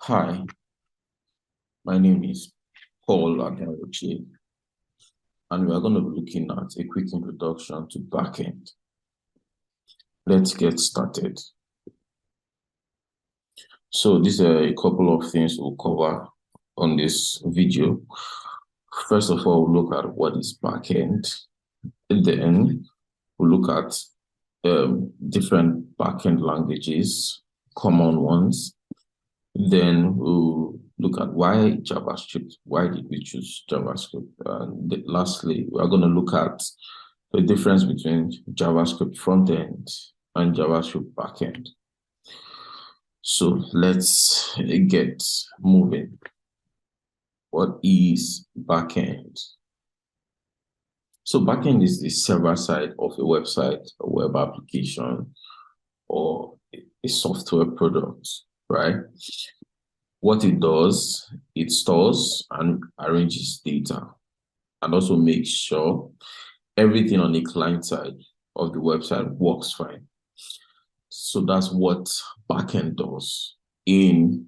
Hi, my name is Paul Aderochi, and we are going to be looking at a quick introduction to backend. Let's get started. So these are a couple of things we'll cover on this video. First of all, we'll look at what is backend. Then we'll look at different backend languages, common ones. Then we'll look at why JavaScript, why did we choose JavaScript? And lastly, we are going to look at the difference between JavaScript front-end and JavaScript backend. So let's get moving. What is backend? So backend is the server side of a website, a web application, or a software product, right? What it does, it stores and arranges data and also makes sure everything on the client side of the website works fine. So that's what backend does. In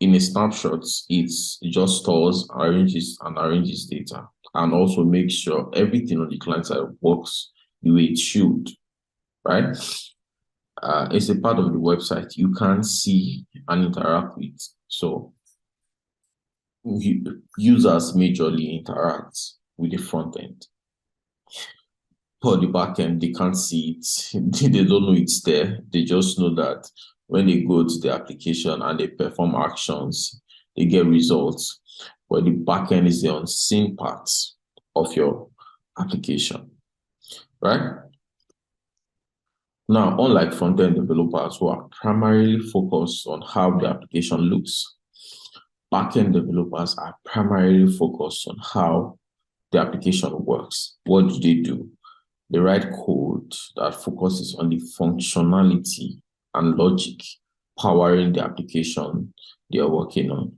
a snapshot, it just stores, arranges data and also makes sure everything on the client side works the way it should, right? It's a part of the website you can see and interact with. So users majorly interact with the front end. For the back end, they can't see it. They don't know it's there. They just know that when they go to the application and they perform actions, they get results. But the back end is the unseen part of your application, right? Now, unlike front-end developers who are primarily focused on how the application looks, back-end developers are primarily focused on how the application works. What do? They write code that focuses on the functionality and logic powering the application they are working on.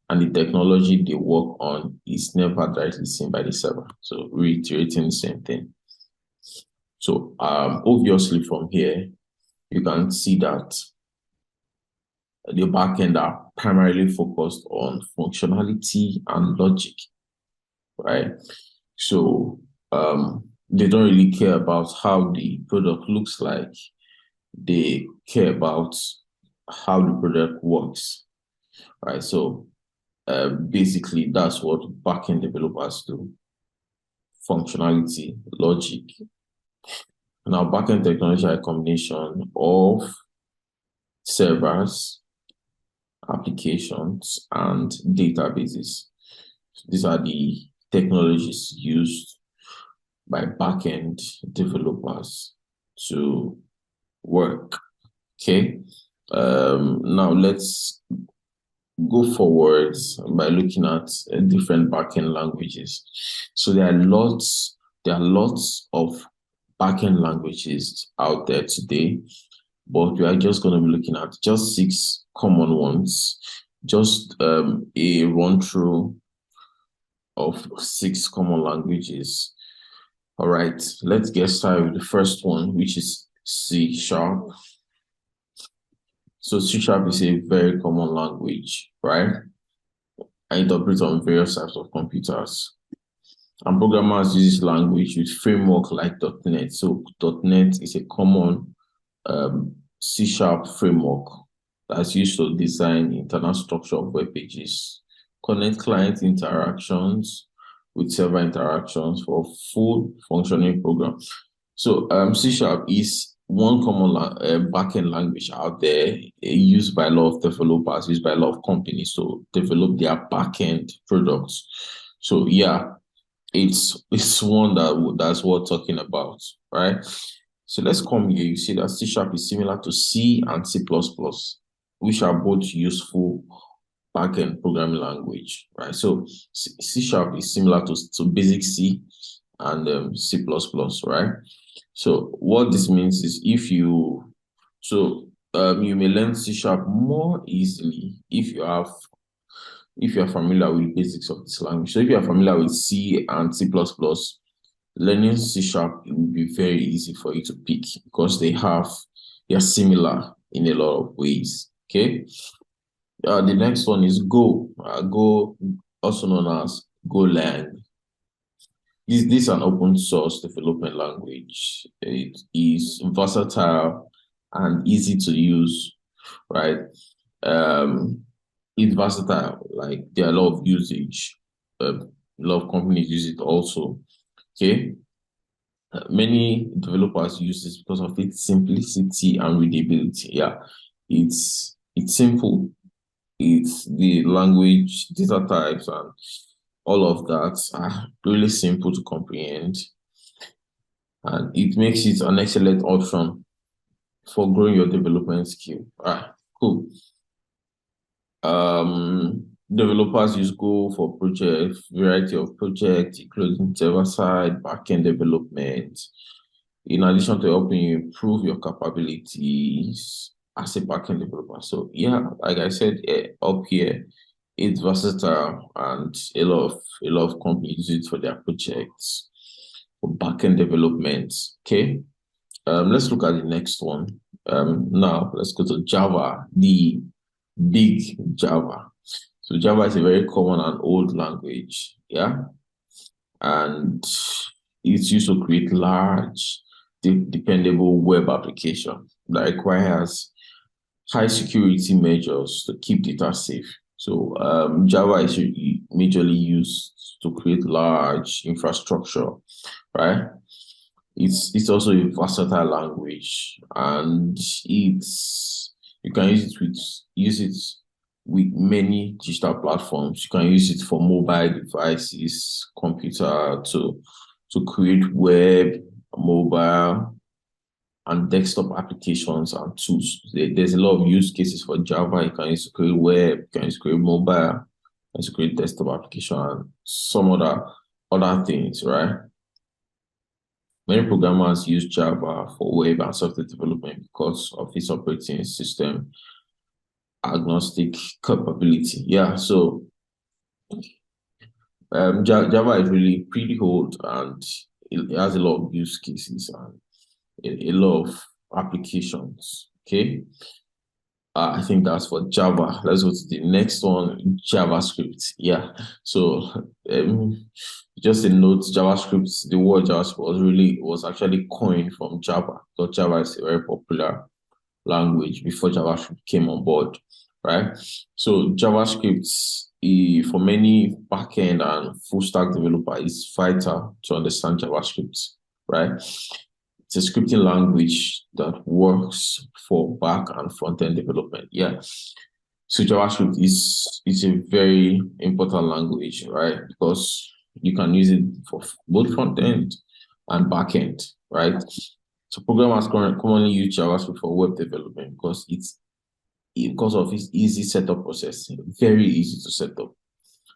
And the technology they work on is never directly seen by the server. So reiterating the same thing. So obviously from here, you can see that the backend are primarily focused on functionality and logic, right? So they don't really care about how the product looks like. They care about how the product works, right? So basically, that's what backend developers do. Functionality, logic. Now, backend technology are a combination of servers, applications, and databases. These are the technologies used by backend developers to work. Okay. Now let's go forward by looking at different backend languages. So there are lots of backend languages out there today, but we are just going to be looking at just 6 common ones, just a run through of 6 common languages. All right, let's get started with the first one, which is C#. So C# is a very common language, right? And it operates on various types of computers. And programmers use this language with framework like .NET. So .NET is a common C# framework that's used to design internal structure of web pages, connect client interactions with server interactions for full functioning program. So C# is one common backend language out there used by a lot of developers, used by a lot of companies to develop their backend products. So yeah, it's one that's worth talking about, right? So let's come here. You see that C# is similar to C and C++, which are both useful backend programming language, right? So C# is similar to basic C and C++, right? So what this means is you may learn C# more easily if you're familiar with basics of this language. So if you're familiar with C and C++, learning C# will be very easy for you to pick because they are similar in a lot of ways. Okay. The next one is Go. Go, also known as Golang. This is an open source development language. It is versatile and easy to use, right? Um, it's versatile. Like there are a lot of usage. A lot of companies use it also. Okay. Many developers use this because of its simplicity and readability. Yeah, it's simple. It's the language, data types, and all of that are really simple to comprehend, and it makes it an excellent option for growing your development skill. Ah, cool. Developers use Go for projects, variety of projects, including server-side, backend development. In addition to helping you improve your capabilities as a backend developer. So yeah, like I said up here, it's versatile and a lot of companies use it for their projects for backend development. Okay. Let's look at the next one. Now let's go to Java, the big Java. So Java is a very common and old language, yeah, and it's used to create large, dependable web application that requires high security measures to keep data safe. So Java is majorly used to create large infrastructure, right? It's also a versatile language, and it's you can use it with many digital platforms. You can use it for mobile devices, computer to create web, mobile, and desktop applications and tools. There's a lot of use cases for Java. You can use to create web, you can use to create mobile, you can use to create desktop application, and some other things, right? Many programmers use Java for web and software development because of its operating system agnostic capability. Yeah, so Java is really pretty old and it has a lot of use cases and a lot of applications. Okay, I think that's for Java. Let's go to the next one, JavaScript. Yeah, so just a note, JavaScript, the word JavaScript was actually coined from Java because Java is a very popular language before JavaScript came on board, right? So JavaScript, for many backend and full stack developer, is vital to understand JavaScript, right? It's a scripting language that works for back and front end development. Yeah. So JavaScript is a very important language, right? Because you can use it for both front end and back end, right? So programmers commonly use JavaScript for web development because of its easy setup process, very easy to set up.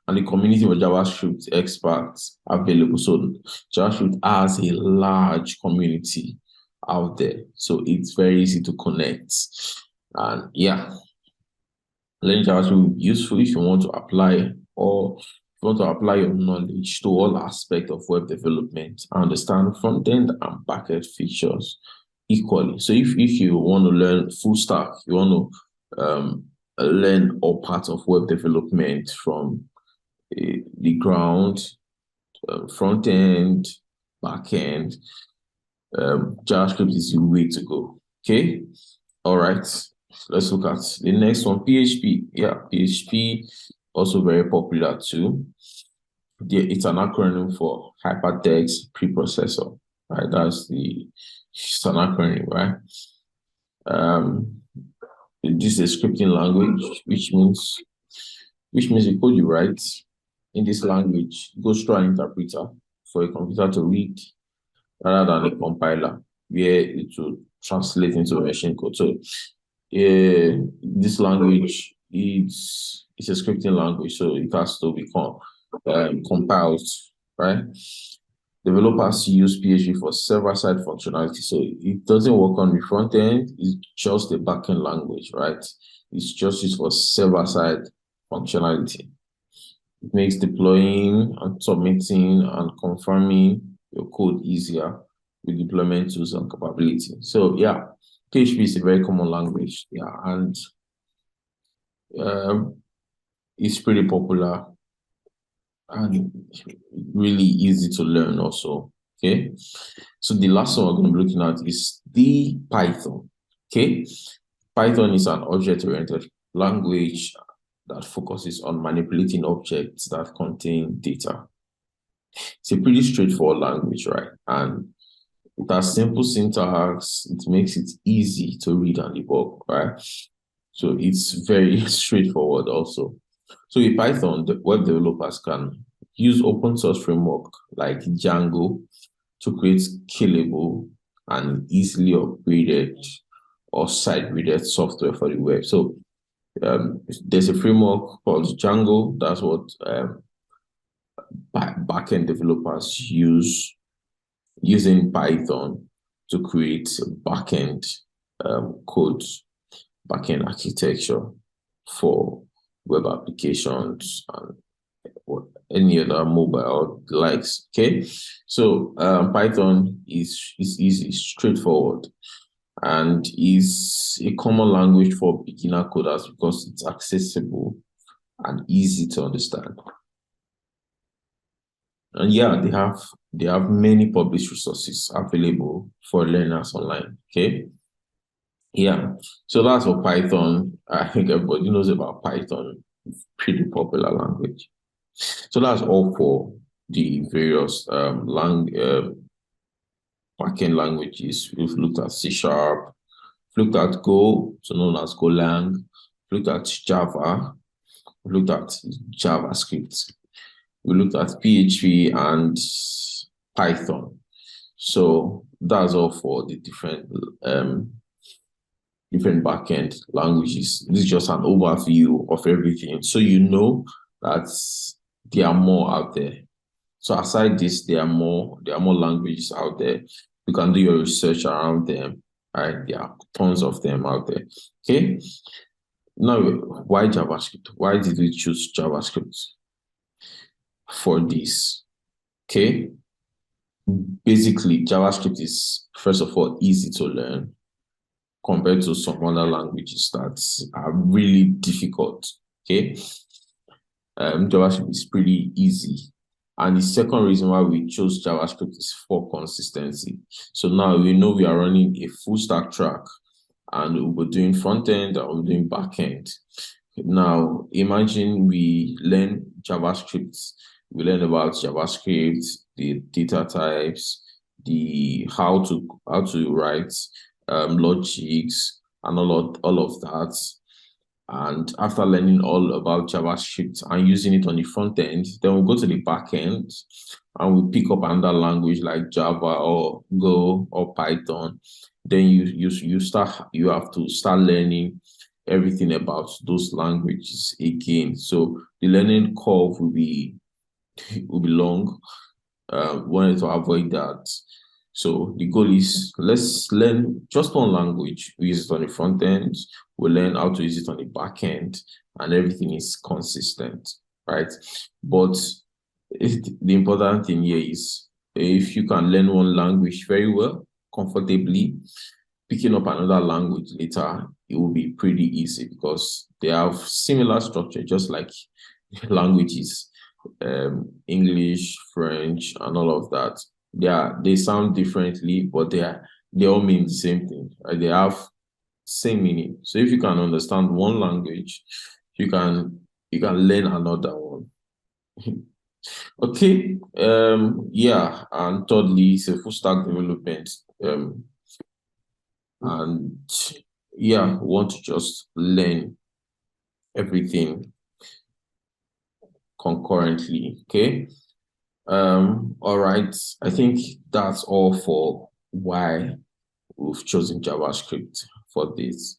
And the community of JavaScript experts available. So JavaScript has a large community out there. So it's very easy to connect. And yeah, learning JavaScript will be useful if you want to apply or if you want to apply your knowledge to all aspects of web development and understand front-end and back-end features equally. So if you want to learn full stack, you want to learn all parts of web development from the ground, front end, back end, JavaScript is the way to go. Okay, all right. Let's look at the next one, PHP. Yeah, PHP also very popular too. It's an acronym for Hypertext Preprocessor, right? It's an acronym, right? This is a scripting language, which means the code you write in this language goes through an interpreter for a computer to read rather than a compiler where it will translate into machine code. So this language is a scripting language, so it has to become compiled, right? Developers use PHP for server-side functionality, so it doesn't work on the front end. It's just a backend language, right? It's just used for server-side functionality. It makes deploying and submitting and confirming your code easier with deployment tools and capability. So yeah, PHP is a very common language. Yeah, and It's pretty popular and really easy to learn also. Okay. So the last one we're going to be looking at is the Python. Okay. Python is an object-oriented language that focuses on manipulating objects that contain data. It's a pretty straightforward language, right? And it has simple syntax. It makes it easy to read and debug, right? So it's very straightforward also. So with Python, the web developers can use open source framework like Django to create scalable and easily upgraded or site-readed software for the web. So there's a framework called Django. That's what backend developers use using Python to create backend code, backend architecture for web applications and any other mobile likes. Okay, so Python is easy, straightforward, and is a common language for beginner coders because it's accessible and easy to understand. And yeah, they have many published resources available for learners online. Okay. Yeah. So that's for Python. I think everybody knows about Python. Pretty popular language. So that's all for the various backend languages. We've looked at C Sharp, looked at Go, so known as Golang, looked at Java, looked at JavaScript. We looked at PHP and Python. So that's all for the different backend languages. This is just an overview of everything. So you know that there are more out there. So aside this, there are more languages out there. You can do your research around them. Right? There are tons of them out there. Okay. Now, why JavaScript? Why did we choose JavaScript for this? Okay. Basically, JavaScript is, first of all, easy to learn compared to some other languages that are really difficult. Okay. JavaScript is pretty easy. And the second reason why we chose JavaScript is for consistency. So now we know we are running a full stack track and we'll be doing front end and we'll be doing back end. Now, imagine we learn JavaScript. We learn about JavaScript, the data types, the how to write logics and all of that. And after learning all about JavaScript and using it on the front end, then we'll go to the back end and we pick up another language like Java or Go or Python. Then you have to start learning everything about those languages again. So the learning curve will be long. Wanted to avoid that. So the goal is let's learn just one language. We use it on the front end. We learn how to use it on the back end, and everything is consistent, right? But the important thing here is if you can learn one language very well, comfortably, picking up another language later, it will be pretty easy because they have similar structure, just like languages, English, French, and all of that. They sound differently, but they all mean the same thing. Right? They have same meaning. So if you can understand one language, you can learn another one. Okay. Yeah, and thirdly, it's a full stack development. And yeah, want to just learn everything concurrently. Okay. All right. I think that's all for why we've chosen JavaScript for this.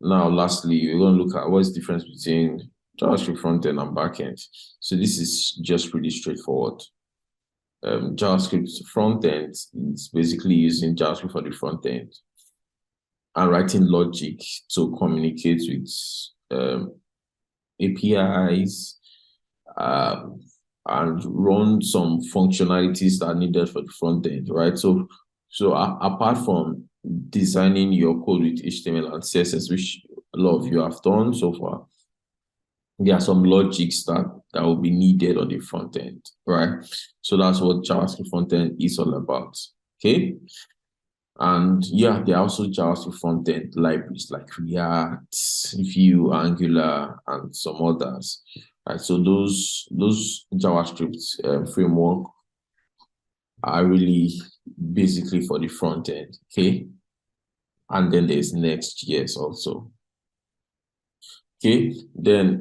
Now, lastly, we're going to look at what's the difference between JavaScript frontend and backend. So this is just pretty straightforward. JavaScript frontend is basically using JavaScript for the front end and writing logic to communicate with APIs and run some functionalities that are needed for the front end, right? So apart from designing your code with HTML and CSS, which a lot of you have done so far, there are some logics that will be needed on the front end, right? So that's what JavaScript front end is all about. Okay. And yeah, there are also JavaScript front end libraries like React, Vue, Angular, and some others. Right. So those JavaScript framework are really basically for the front end. Okay. And then there's Next.js also. Okay. Then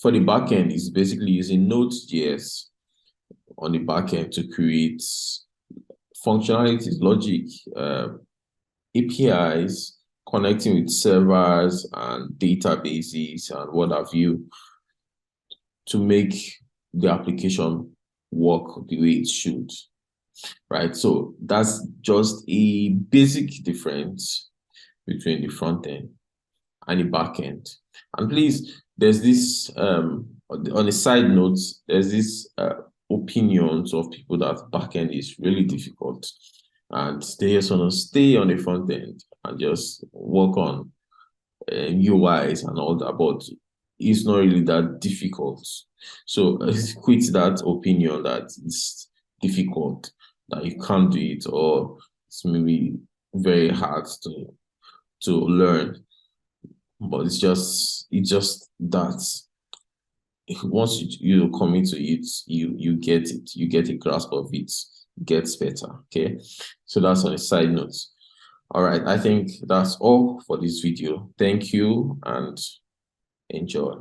for the backend, it's basically using Node.js on the backend to create functionalities, logic, APIs, connecting with servers and databases and what have you to make the application work the way it should, right? So that's just a basic difference between the front end and the back end. And please, there's this, on a side note, there's this opinions of people that backend is really difficult. And they just want to stay on the front end and just work on UIs and all that, but it's not really that difficult. So quit that opinion that it's difficult, that you can't do it, or it's maybe very hard to learn. But it's just that once you commit to it, you get it, you get a grasp of it, it gets better. Okay, so that's on a side note. All right, I think that's all for this video. Thank you and enjoy.